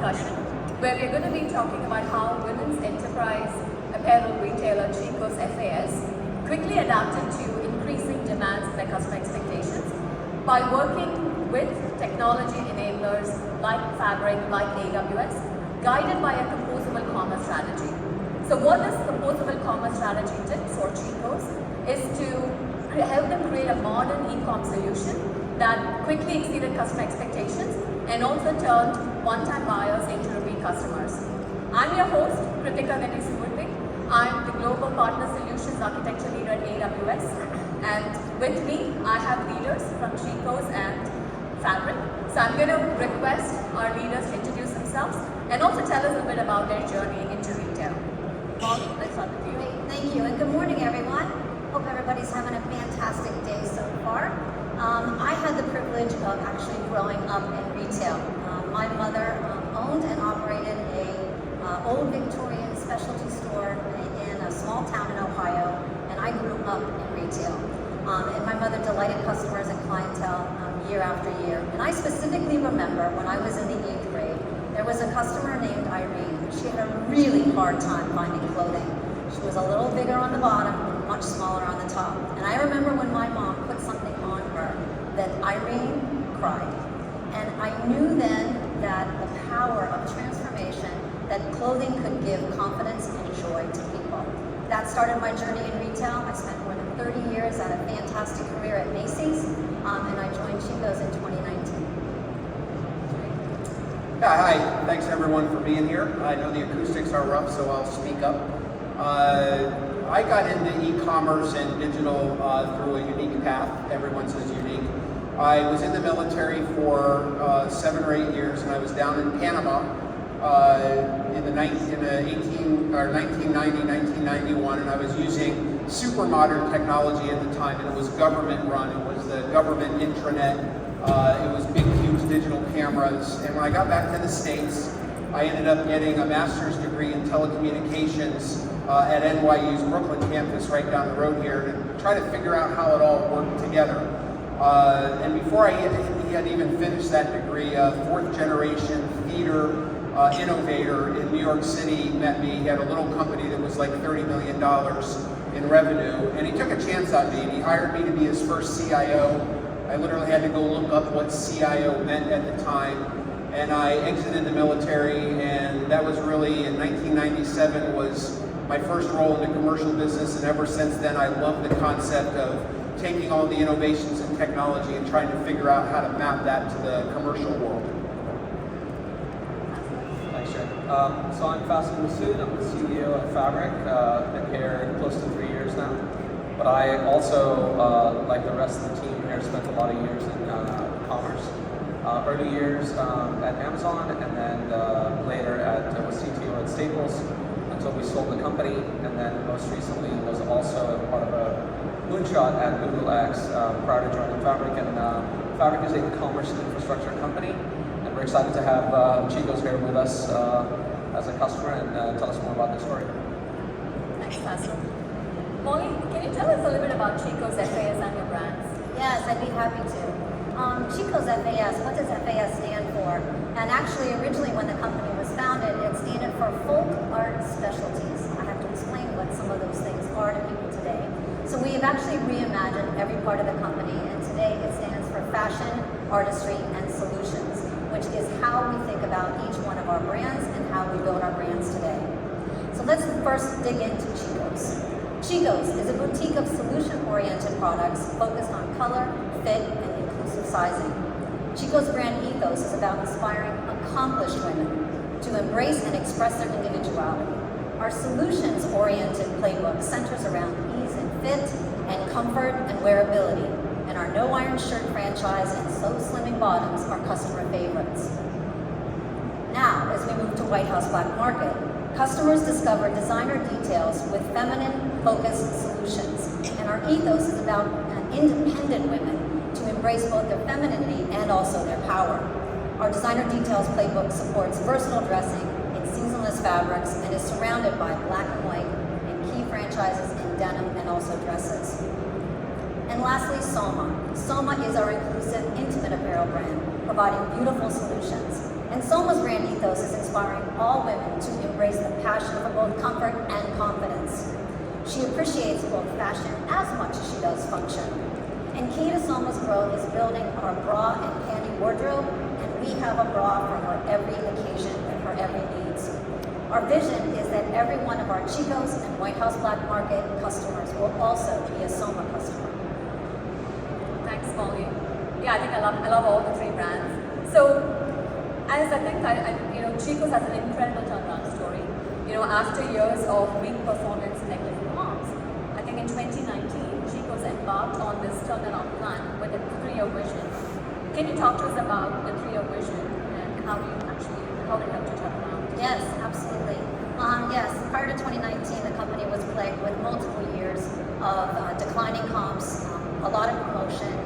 discussion where we're going to be talking about how women's enterprise apparel retailer Chicos FAS quickly adapted to increasing demands and their customer expectations by working with technology enablers like Fabric, like AWS, guided by a composable commerce strategy. So what this composable commerce strategy did for Chicos is to help them create a modern e-com solution that quickly exceeded customer expectations and also turned one-time buyers into repeat customers. I'm your host, Kritika Venusmurthy. I'm the Global Partner Solutions Architecture Leader at AWS, and with me I have leaders from Chicos and Fabric. So I'm going to request our leaders to introduce themselves and also tell us a bit about their journey into retail. Molly, let's start with you. Great, thank you, and good morning, everyone. Hope everybody's having a fantastic day so far. I had the privilege of actually growing up in retail. My mother owned and operated a old Victorian specialty store in a small town in Ohio, and I grew up in retail. And my mother delighted customers and clientele year after year. And I specifically remember when I was in the 8th grade, there was a customer named Irene. She had a really hard time finding clothing. She was a little bigger on the bottom and much smaller on the top. And I remember when my mom put something on her that Irene cried. And I knew then that the power of transformation, that clothing could give confidence and joy to people. That started my journey in retail. I spent more than 30 years at a fantastic career at Macy's, and I joined Chicos in 2019. Yeah, hi. Thanks everyone for being here. I know the acoustics are rough, so I'll speak up. I got into e-commerce and digital through a unique path. Everyone says unique. I was in the military for 7 or 8 years, and I was down in Panama in 1990, 1991, and I was using super modern technology at the time, and it was government run. It was the government intranet. It was big, huge digital cameras. And when I got back to the States, I ended up getting a master's degree in telecommunications at NYU's Brooklyn campus right down the road here to try to figure out how it all worked together. And before I had even finished that degree, a 4th generation theater innovator in New York City met me. He had a little company that was like $30 million in revenue, and he took a chance on me. He hired me to be his first CIO. I literally had to go look up what CIO meant at the time, and I exited the military, and that was really, in 1997, was my first role in the commercial business, and ever since then I love the concept of taking all the innovations in technology and trying to figure out how to map that to the commercial world. Thanks, Jay. So I'm Fasil Masood. I'm the CEO at Fabric. Been here close to 3 years now. But I also, like the rest of the team here, spent a lot of years in commerce. Early years at Amazon, and then later was CTO at Staples until we sold the company. And then most recently was also part of a moonshot at Google X prior to joining Fabric. And Fabric is a commerce infrastructure company, and we're excited to have Chicos here with us as a customer and tell us more about their story. Thanks, Fasil. Molly, can you tell us a little bit about Chicos FAS and your brands? Yes, I'd be happy to. Chicos FAS, what does FAS stand for? And actually, originally when the company was founded, it stood for Folk Art Specialties. I have to explain what some of those things are to people today. So we have actually reimagined every part of the company, and today it stands for Fashion, Artistry, and Solutions, which is how we think about each one of our brands and how we build our brands today. So let's first dig into Chicos. Chicos is a boutique of solution-oriented products focused on color, fit, and inclusive sizing. Chicos brand ethos is about inspiring accomplished women to embrace and express their individuality. Our solutions-oriented playbook centers around ease and fit and comfort and wearability, and our No Iron Shirt franchise and So Slimming Bottoms are customer favorites. Now, as we move to White House Black Market, customers discover designer details with feminine-focused solutions, and our ethos is about independent women to embrace both their femininity and also their power. Our designer details playbook supports versatile dressing in seasonless fabrics and is surrounded by black and white and key franchises in denim and also dresses. And lastly, Soma. Soma is our inclusive, intimate apparel brand, providing beautiful solutions. And Soma's brand ethos is inspiring all women to embrace the passion for both comfort and confidence. She appreciates both fashion as much as she does function. And key to Soma's growth is building our bra and panty wardrobe, and we have a bra for her every occasion and her every needs. Our vision is that every one of our Chicos and White House Black Market customers will also be a Soma customer. Thanks, Molly. Yeah, I think I love all the three brands. So, as I think Chicos has an incredible turnaround story. After years of weak performance in negative comps, I think in 2019, Chicos embarked on this turnaround plan with a 3-year vision. Can you talk to us about the 3-year vision and how it helped you turn around? Yes, absolutely. Yes, prior to 2019, the company was plagued with multiple years of declining comps, a lot of promotion.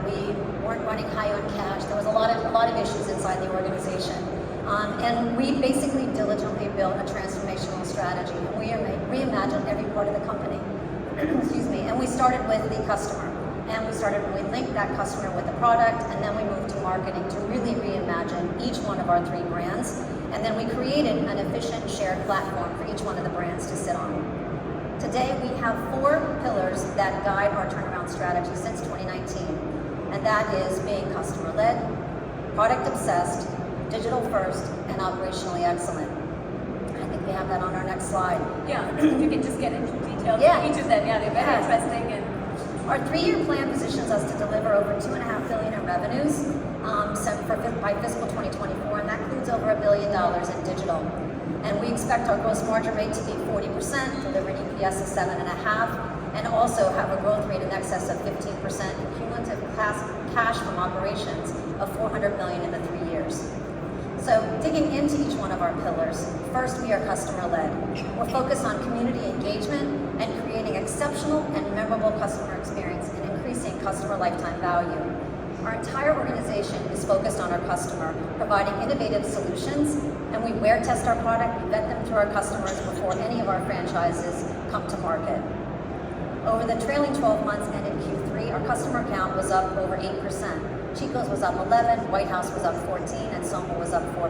We weren't running high on cash. There was a lot of issues inside the organization. And we basically diligently built a transformational strategy. And we reimagined every part of the company. Excuse me. And we started with the customer. And we linked that customer with the product, and then we moved to marketing to really reimagine each one of our 3 brands. And then we created an efficient shared platform for each one of the brands to sit on. Today, we have 4 pillars that guide our turnaround strategy since 2019. And that is being customer-led, product-obsessed, digital-first, and operationally excellent. I think we have that on our next slide. Yeah, if you can just get into details Yeah. each of them. Yeah, they're very interesting. And our 3-year plan positions us to deliver over $2.5 billion in revenues by fiscal 2024, and that includes over $1 billion in digital. And we expect our gross margin rate to be 40%, deliver an EPS of 7.5, and also have a growth rate in excess of 15% and cumulative cash from operations of $400 million in the 3 years. So digging into each one of our pillars, first we are customer-led. We're focused on community engagement and creating exceptional and memorable customer experience and increasing customer lifetime value. Our entire organization is focused on our customer, providing innovative solutions, and we wear test our product, we vet them through our customers before any of our franchises come to market. Over the trailing 12 months ended Q3, our customer count was up over 8%. Chico's was up 11, White House was up 14, and Soma was up 4%.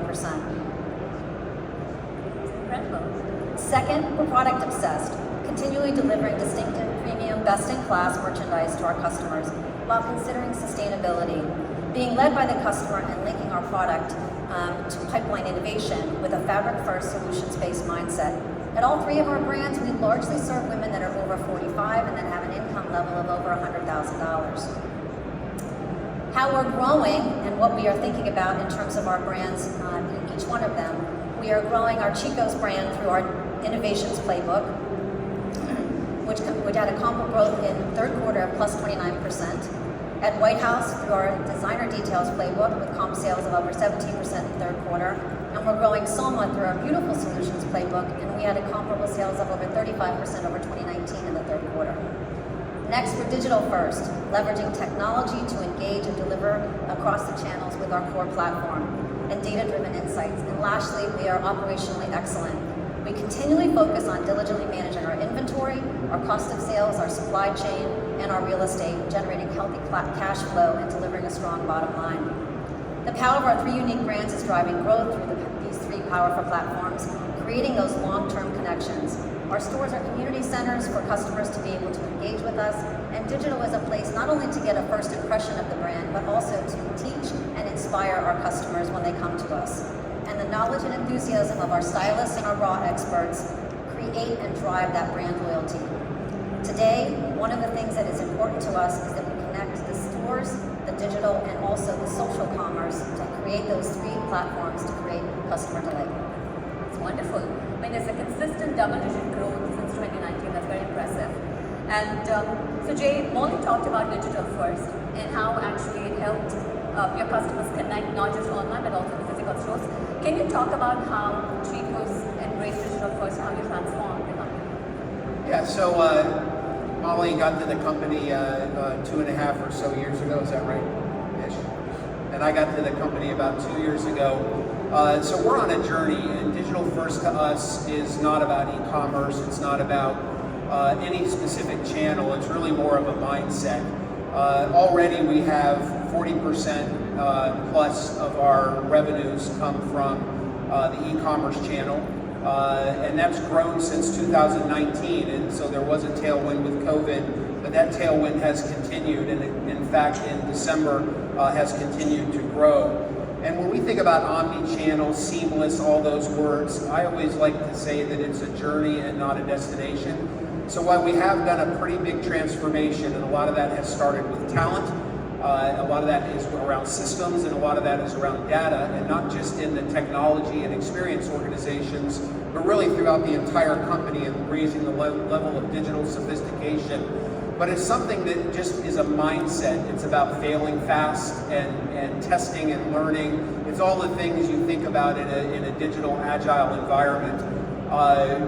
incredible. Second, we're product obsessed, continually delivering distinctive, premium, best-in-class merchandise to our customers while considering sustainability. Being led by the customer and linking our product to pipeline innovation with a fabric-first, solutions-based mindset. At all 3 of our brands, we largely serve women that are over 45 and that have an income level of over $100,000. How we're growing and what we are thinking about in terms of our brands in each one of them. We are growing our Chicos brand through our innovations playbook, which had a comparable growth in third quarter of plus 29%. At White House through our designer details playbook with comp sales of over 17% in third quarter. And we're growing Soma through our beautiful solutions playbook, and we had a comparable sales of over 35% over 2019 in the third quarter. Next, we're digital first, leveraging technology to engage and deliver across the channels with our core platform and data-driven insights. And lastly, we are operationally excellent. We continually focus on diligently managing our inventory, our cost of sales, our supply chain, and our real estate, generating healthy cash flow and delivering a strong bottom line. The power of our 3 unique brands is driving growth through these 3 powerful platforms, creating those long-term connections. Our stores are community centers for customers to be able to engage with us, and digital is a place not only to get a first impression of the brand, but also to teach and inspire our customers when they come to us. And the knowledge and enthusiasm of our stylists and our raw experts create and drive that brand loyalty. Today, one of the things that is important to us is that we connect the stores, the digital, and also the social commerce to create those 3 platforms to create customer delight. It's wonderful. I mean, there's a consistent double-digit growth since 2019. That's very impressive. And so Jay, Molly talked about digital first and how actually it helped your customers connect not just online but also the physical stores. Can you talk about how Chico's embraced digital first, how you transformed the company? Yeah, so Molly got to the company 2.5 or so years ago, is that right? Ish. And I got to the company about 2 years ago. So we're on a journey, and digital first to us is not about e-commerce, it's not about any specific channel, it's really more of a mindset. Already we have 40% plus of our revenues come from the e-commerce channel. And that's grown since 2019, and so there was a tailwind with COVID, but that tailwind has continued, and in fact in December has continued to grow. And when we think about omni-channel, seamless, all those words, I always like to say that it's a journey and not a destination. So while we have done a pretty big transformation, and a lot of that has started with talent, a lot of that is around systems, and a lot of that is around data, and not just in the technology and experience organizations, but really throughout the entire company and raising the level of digital sophistication. But it's something that just is a mindset. It's about failing fast and testing and learning. It's all the things you think about in a digital agile environment.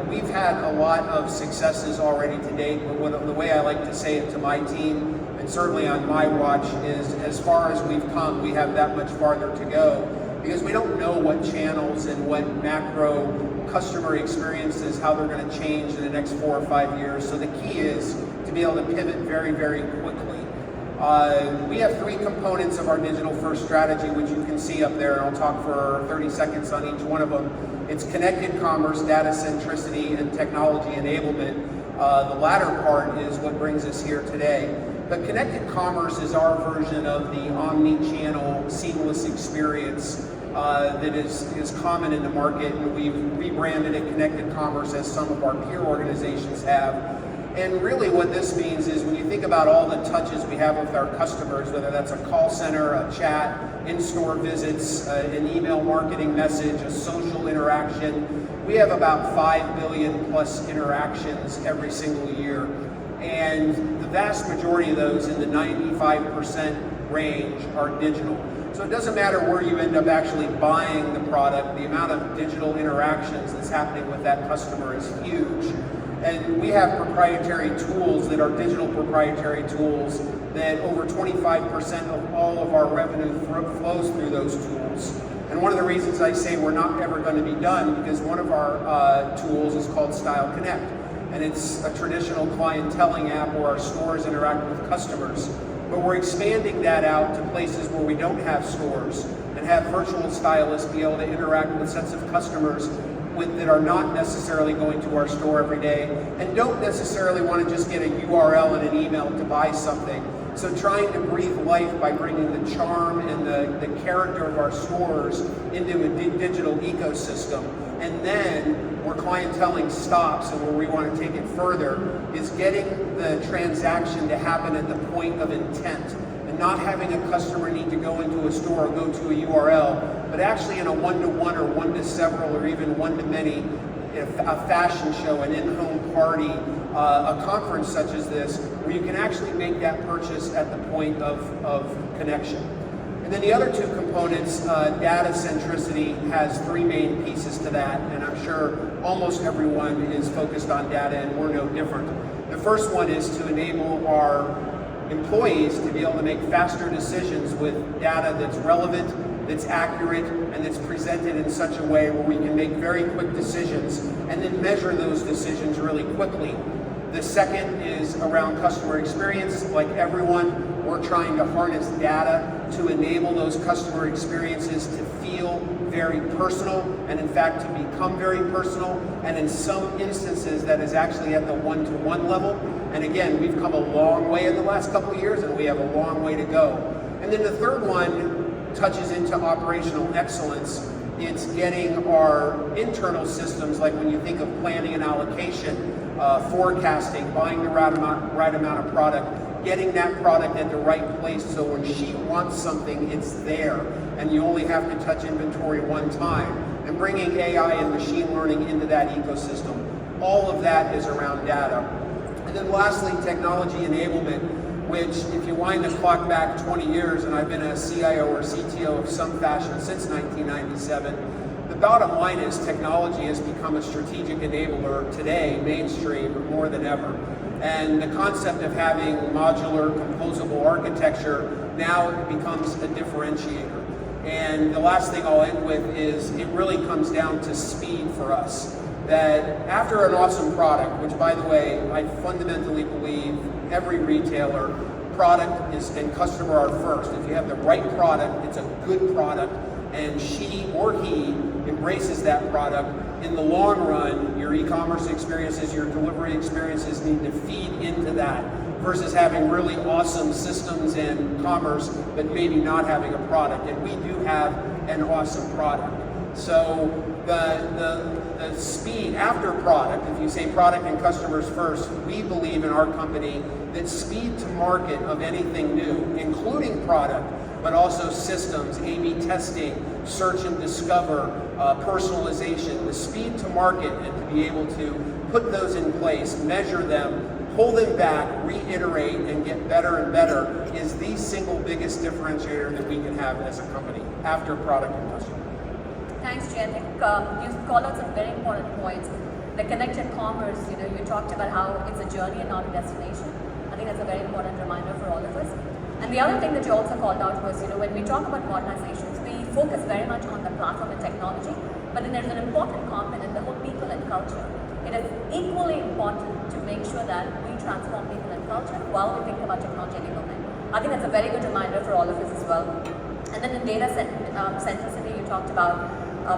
We've had a lot of successes already to date, but the way I like to say it to my team, and certainly on my watch, is as far as we've come, we have that much farther to go, because we don't know what channels and what macro customer experiences, how they're going to change in the next 4 or 5 years. So the key is to be able to pivot very, very quickly. We have 3 components of our digital first strategy, which you can see up there, and I'll talk for 30 seconds on each one of them. It's connected commerce, data centricity, and technology enablement. The latter part is what brings us here today. But connected commerce is our version of the omni-channel seamless experience that is common in the market, and we've rebranded it connected commerce as some of our peer organizations have. And really what this means is when you think about all the touches we have with our customers, whether that's a call center, a chat, in-store visits, an email marketing message, a social interaction, we have about 5 billion plus interactions every single year. And the vast majority of those, in the 95% range, are digital. So it doesn't matter where you end up actually buying the product, the amount of digital interactions that's happening with that customer is huge. And we have proprietary tools that are digital proprietary tools that over 25% of all of our revenue flows through those tools. And one of the reasons I say we're not ever going to be done, because one of our tools is called Style Connect. And it's a traditional clienteling app where our stores interact with customers. But we're expanding that out to places where we don't have stores, and have virtual stylists be able to interact with sets of customers that are not necessarily going to our store every day, and don't necessarily want to just get a URL and an email to buy something. So trying to breathe life by bringing the charm and the character of our stores into a digital ecosystem. And then where clienteling stops and where we want to take it further is getting the transaction to happen at the point of intent, and not having a customer need to go into a store or go to a URL, but actually in a one-to-one or one-to-several or even one-to-many, a fashion show, an in-home party, a conference such as this, where you can actually make that purchase at the point of connection. And then the other 2 components, data centricity, has 3 main pieces to that, and I'm sure almost everyone is focused on data, and we're no different. The first one is to enable our employees to be able to make faster decisions with data that's relevant, that's accurate, and that's presented in such a way where we can make very quick decisions and then measure those decisions really quickly. The second is around customer experience. Like everyone, we're trying to harness data to enable those customer experiences to feel very personal, and in fact to become very personal, and in some instances that is actually at the one-to-one level. And again, we've come a long way in the last couple of years, and we have a long way to go. And then the third one touches into operational excellence. It's getting our internal systems, like when you think of planning and allocation, forecasting, buying the right amount of product, getting that product at the right place so when she wants something, it's there, and you only have to touch inventory one time, and bringing AI and machine learning into that ecosystem. All of that is around data. And then lastly, technology enablement, which if you wind the clock back 20 years, and I've been a CIO or CTO of some fashion since 1997, the bottom line is technology has become a strategic enabler today, mainstream, more than ever. And the concept of having modular, composable architecture now becomes a differentiator. And the last thing I'll end with is it really comes down to speed for us. That after an awesome product, which by the way, I fundamentally believe every retailer product and customer are first. If you have the right product, it's a good product, and she or he embraces that product, in the long run, your e-commerce experiences, your delivery experiences need to feed into that, versus having really awesome systems and commerce, but maybe not having a product. And we do have an awesome product. So the speed after product, if you say product and customers first, we believe in our company that speed to market of anything new, including product, but also systems, A/B testing, search and discover, personalization, the speed to market, and to be able to put those in place, measure them, pull them back, reiterate, and get better and better is the single biggest differentiator that we can have as a company after product and customer. Thanks, Jay. I think you called out some very important points. The connected commerce, you talked about how it's a journey and not a destination. I think that's a very important reminder for all of us. And the other thing that you also called out was, when we talk about modernizations, we focus very much on the platform and technology, but then there's an important component, the whole people and culture. It is equally important to make sure that we transform people and culture while we think about technology enablement. I think that's a very good reminder for all of us as well. And then in data centricity, you talked about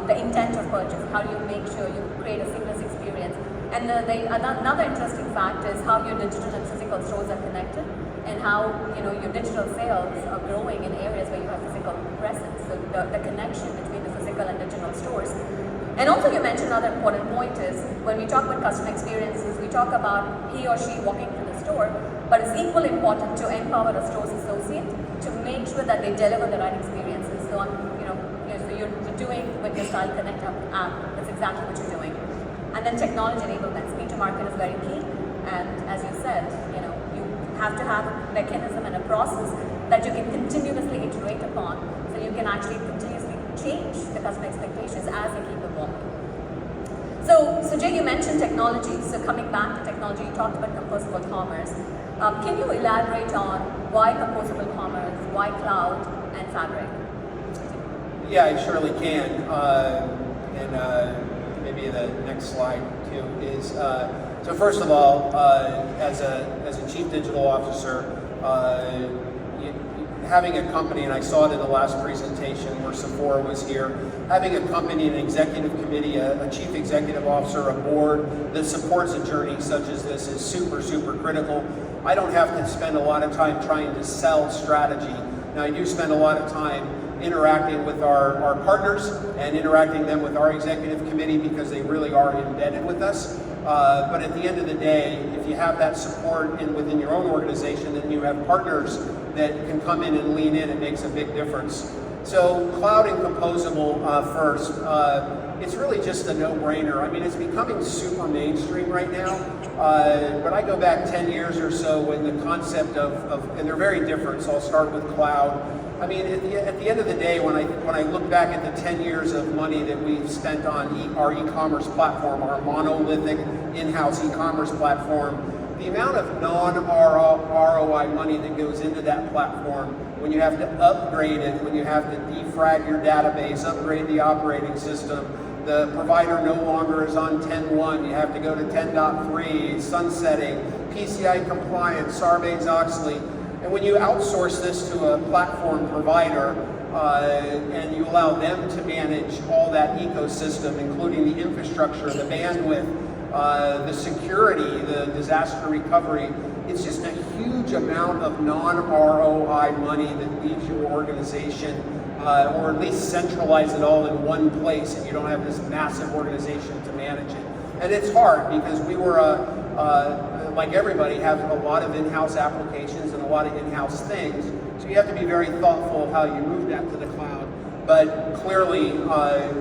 the intent of purchase. How do you make sure you create a seamless experience? And another interesting fact is how your digital and physical stores are connected, and how your digital sales are growing in areas where you have physical presence. So the connection between the physical and digital stores. And also you mentioned another important point is, when we talk about customer experiences, we talk about he or she walking through the store, but it's equally important to empower a store's associate to make sure that they deliver the right experiences. So so you're doing with your Style Connect app, that's exactly what you're doing. And then technology enablement, speed to market is very key. And as you said, you have to have a mechanism and a process that you can continuously iterate upon, so you can actually continuously change the customer expectations as they keep evolving. So Jay, you mentioned technology. So coming back to technology, you talked about composable commerce. Can you elaborate on why composable commerce, why cloud and fabric? Yeah, I surely can. And maybe the next slide too is, so first of all, as a chief digital officer, having a company, and I saw it in the last presentation where Sephora was here, having a company, an executive committee, a chief executive officer, a board that supports a journey such as this is super, super critical. I don't have to spend a lot of time trying to sell strategy. Now, I do spend a lot of time interacting with our partners and interacting them with our executive committee because they really are embedded with us. But at the end of the day, if you have that support within your own organization, then you have partners that can come in and lean in, it makes a big difference. So cloud and composable first, it's really just a no-brainer. I mean, it's becoming super mainstream right now. When I go back 10 years or so, when the concept and they're very different, so I'll start with cloud. I mean, at the end of the day, when I look back at the 10 years of money that we've spent on our e-commerce platform, our monolithic in-house e-commerce platform, the amount of non-ROI money that goes into that platform, when you have to upgrade it, when you have to defrag your database, upgrade the operating system, the provider no longer is on 10.1, you have to go to 10.3, sunsetting, PCI compliance, Sarbanes-Oxley. And when you outsource this to a platform provider and you allow them to manage all that ecosystem, including the infrastructure, the bandwidth, the security, the disaster recovery, it's just a huge amount of non-ROI money that leaves your organization, or at least centralize it all in one place, and you don't have this massive organization to manage it. And it's hard because we were like everybody, have a lot of in-house applications and a lot of in-house things. So you have to be very thoughtful of how you move that to the cloud. But clearly,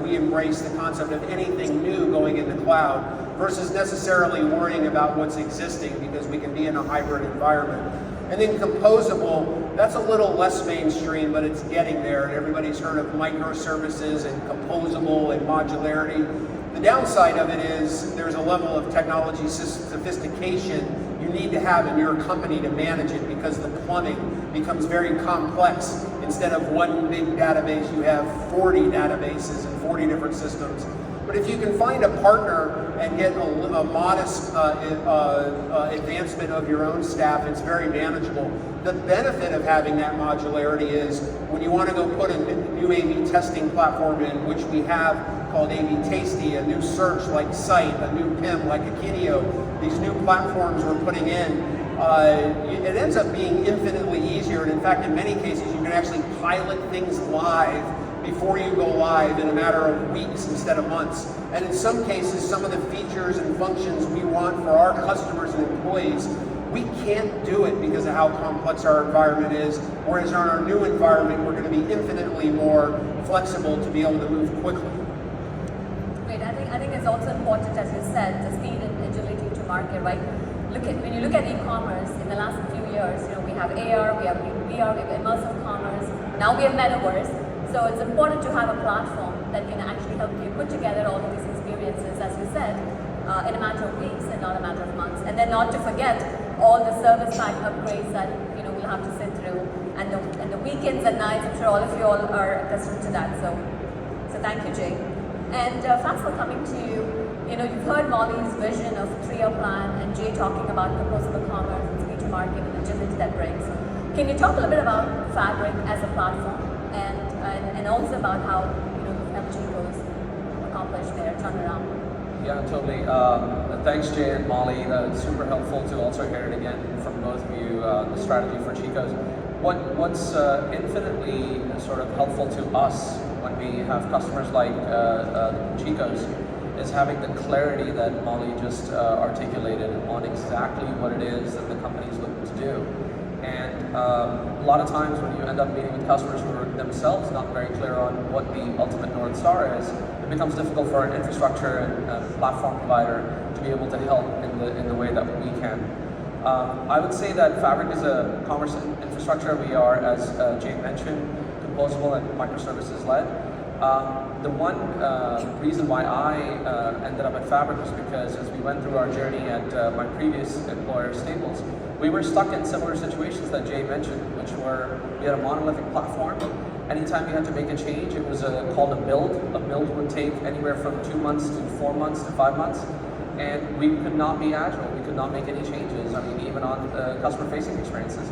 we embrace the concept of anything new going in the cloud versus necessarily worrying about what's existing, because we can be in a hybrid environment. And then composable, that's a little less mainstream, but it's getting there. And everybody's heard of microservices and composable and modularity. The downside of it is there's a level of technology sophistication you need to have in your company to manage it, because the plumbing becomes very complex. Instead of one big database, you have 40 databases and 40 different systems. But if you can find a partner and get a modest advancement of your own staff, it's very manageable. The benefit of having that modularity is when you want to go put a new A/B testing platform in, which we have called A/B Tasty, a new search like Site, a new PIM like Akinio, these new platforms we're putting in, it ends up being infinitely easier. And in fact, in many cases, you can actually pilot things live before you go live in a matter of weeks instead of months. And in some cases, some of the features and functions we want for our customers and employees, we can't do it because of how complex our environment is. Whereas in our new environment, we're going to be infinitely more flexible to be able to move quickly. Great. I think it's also important, as you said, the speed and agility to market, right? When you look at e-commerce in the last few years, we have AR, we have VR, we have immersive commerce, now we have metaverse. So it's important to have a platform that can actually help you put together all of these experiences, as you said, in a matter of weeks and not a matter of months. And then not to forget all the service pack upgrades that we'll have to sit through, and the weekends and nights. I'm sure all of you all are accustomed to that. So thank you, Jay. And Faisal, coming to you, you've heard Molly's vision of 3-year plan and Jay talking about composable commerce and speed to market and agility that brings. Can you talk a little bit about Fabric as a platform and also about how you've helped Chicos accomplish their turnaround? Yeah, totally. Thanks, Jay and Molly. That's super helpful to also hear it again from both of you, the strategy for Chicos. What's infinitely sort of helpful to us when we have customers like Chicos is having the clarity that Molly just articulated on exactly what it is that the company's looking to do. And a lot of times when you end up meeting with customers who are themselves not very clear on what the ultimate North Star is, it becomes difficult for an infrastructure and platform provider to be able to help in the way that we can. I would say that Fabric is a commerce infrastructure. We are, as Jay mentioned, composable and microservices led. The one reason why I ended up at Fabric was because as we went through our journey at my previous employer, Staples, we were stuck in similar situations that Jay mentioned, which were we had a monolithic platform. Anytime we had to make a change, it was called a build. A build would take anywhere from 2 months to 4 months to 5 months. And we could not be agile. We could not make any changes. I mean, even on customer-facing experiences.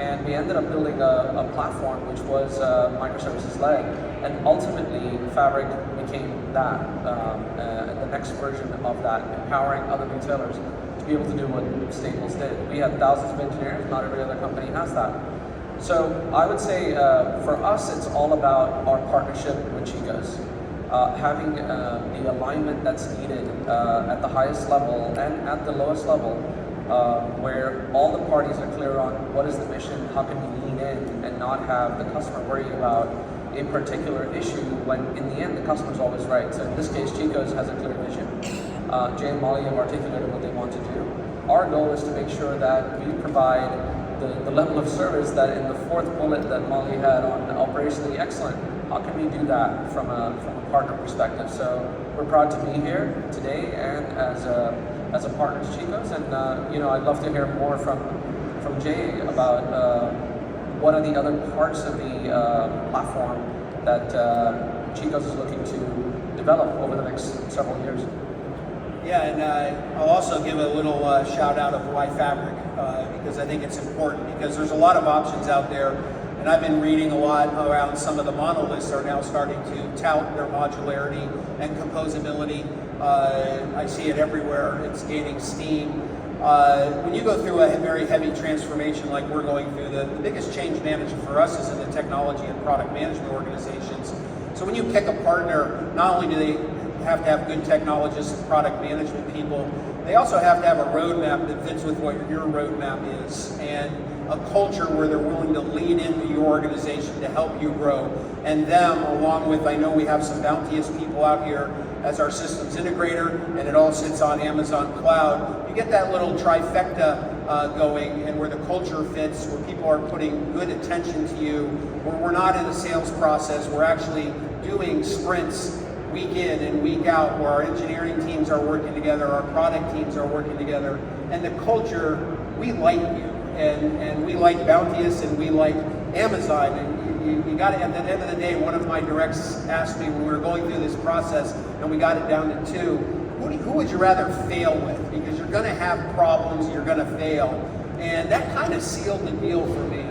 And we ended up building a platform which was microservices-led. And ultimately, Fabric became that, the next version of that, empowering other retailers to be able to do what Staples did. We had thousands of engineers. Not every other company has that. So I would say for us, it's all about our partnership with Chicos. Having the alignment that's needed at the highest level and at the lowest level, where all the parties are clear on what is the mission, how can we lean in and not have the customer worry about a particular issue when in the end the customer's always right. So in this case, Chicos has a clear vision. Jay and Molly have articulated what they want to do. Our goal is to make sure that we provide the level of service that in the fourth bullet that Molly had on operationally excellent. How can we do that from a partner perspective? So we're proud to be here today and as a partner to Chicos, and I'd love to hear more from Jay about what are the other parts of the platform that Chicos is looking to develop over the next several years. Yeah, and I'll also give a little shout out of why Fabric, because I think it's important, because there's a lot of options out there, and I've been reading a lot around some of the monoliths are now starting to tout their modularity and composability. I see it everywhere. It's gaining steam. When you go through a very heavy transformation like we're going through, the biggest change management for us is in the technology and product management organizations. So when you pick a partner, not only do they have to have good technologists and product management people, they also have to have a roadmap that fits with what your roadmap is, and a culture where they're willing to lean into your organization to help you grow. And them, along with, I know we have some bounteous people out here as our systems integrator, and it all sits on Amazon Cloud. You get that little trifecta going, and where the culture fits, where people are putting good attention to you, where we're not in a sales process, we're actually doing sprints week in and week out, where our engineering teams are working together, our product teams are working together, and the culture, we like you, and we like Bounteous, and we like Amazon, and you got it. At the end of the day, one of my directs asked me when we were going through this process, and we got it down to 2. Who would you rather fail with? Because you're going to have problems, you're going to fail, and that kind of sealed the deal for me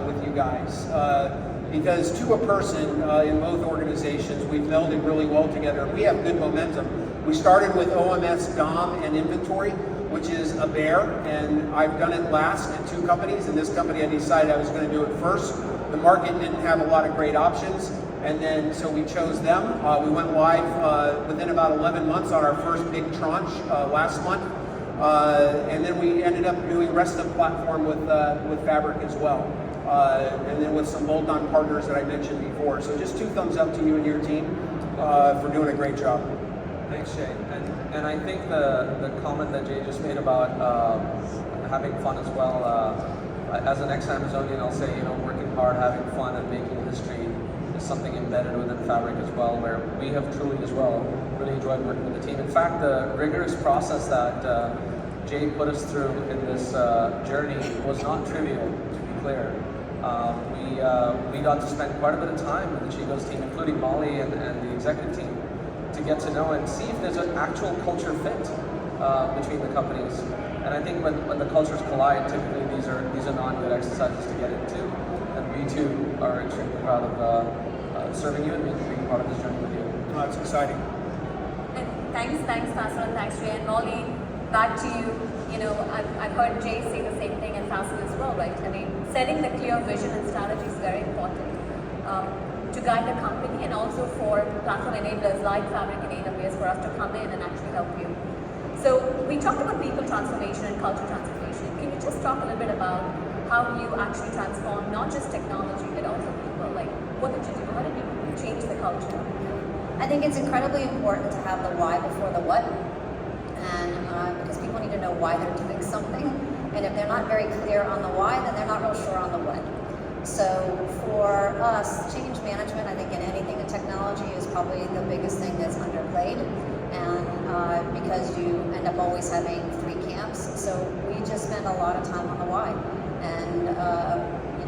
with you guys. Because to a person in both organizations, we've melded really well together. We have good momentum. We started with OMS, DOM, and inventory, which is a bear, and I've done it last at 2 companies. In this company, I decided I was going to do it first. The market didn't have a lot of great options, and then so we chose them. We went live within about 11 months on our first big tranche last month, and then we ended up doing rest of platform with Fabric as well, and then with some bolt-on partners that I mentioned before. So just 2 thumbs up to you and your team for doing a great job. Thanks, Jay. And I think the comment that Jay just made about having fun as well, as an ex-Amazonian, I'll say, working hard, having fun, and making history is something embedded within Fabric as well, where we have truly as well really enjoyed working with the team. In fact, the rigorous process that Jay put us through in this journey was not trivial, to be clear. We got to spend quite a bit of time with the Chicos team, including Molly and the executive team, to get to know and see if there's an actual culture fit between the companies. And I think when the cultures collide, typically these are not good exercises to get into. And we too are extremely proud of serving you and being part of this journey with you. Oh, it's exciting. And thanks, Faisal, and thanks, Jay. And Molly, back to you. I've heard Jay say the same thing and Faisal as well, right? I mean, setting the clear vision and strategy is very important to guide the company, and also for platform enablers like Fabric and AWS for us to come in and actually help you. So we talked about people transformation and culture transformation. Can you just talk a little bit about how you actually transform not just technology but also people? Like, what did you do? How did you change the culture? I think it's incredibly important to have the why before the what, and because people need to know why they're doing something, and if they're not very clear on the why, then they're not real sure on the what. So for us, change management, I think in anything in technology, is probably the biggest thing that's underplayed, and because you end up always having 3 camps. So we just spend a lot of time on the why, and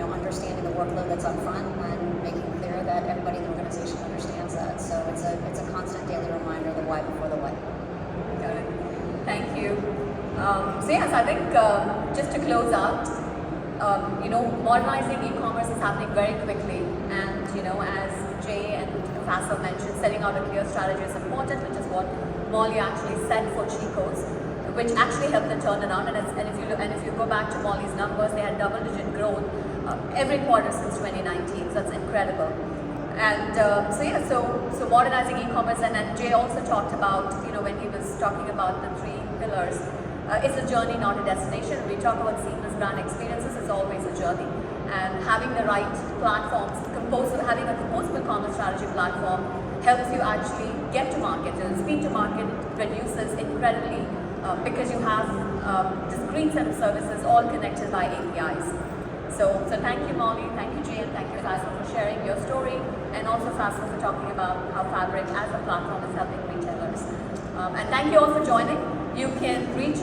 understanding the workload that's up front and making clear that everybody in the organization understands that. So it's a constant daily reminder of the why before the what. Got it. Thank you. So yes, I think just to close out, modernizing e-commerce is happening very quickly, and as Jay and Faisal mentioned, setting out a clear strategy is important, which is what Molly actually set for Chicos, which actually helped them turn around. And if you go back to Molly's numbers, they had double-digit growth every quarter since 2019. So that's incredible. And so modernizing e-commerce, and Jay also talked about when he was talking about the 3 pillars. It's a journey, not a destination. We talk about seamless brand experiences. It's always a journey, and having the right platforms, having a composable commerce strategy platform helps you actually get to market, and speed to market reduces incredibly because you have discrete set of services all connected by APIs. So thank you, Molly, thank you, Jay, and thank you, Faisal, for sharing your story, and also Faisal for talking about how Fabric as a platform is helping retailers. And thank you all for joining. You can reach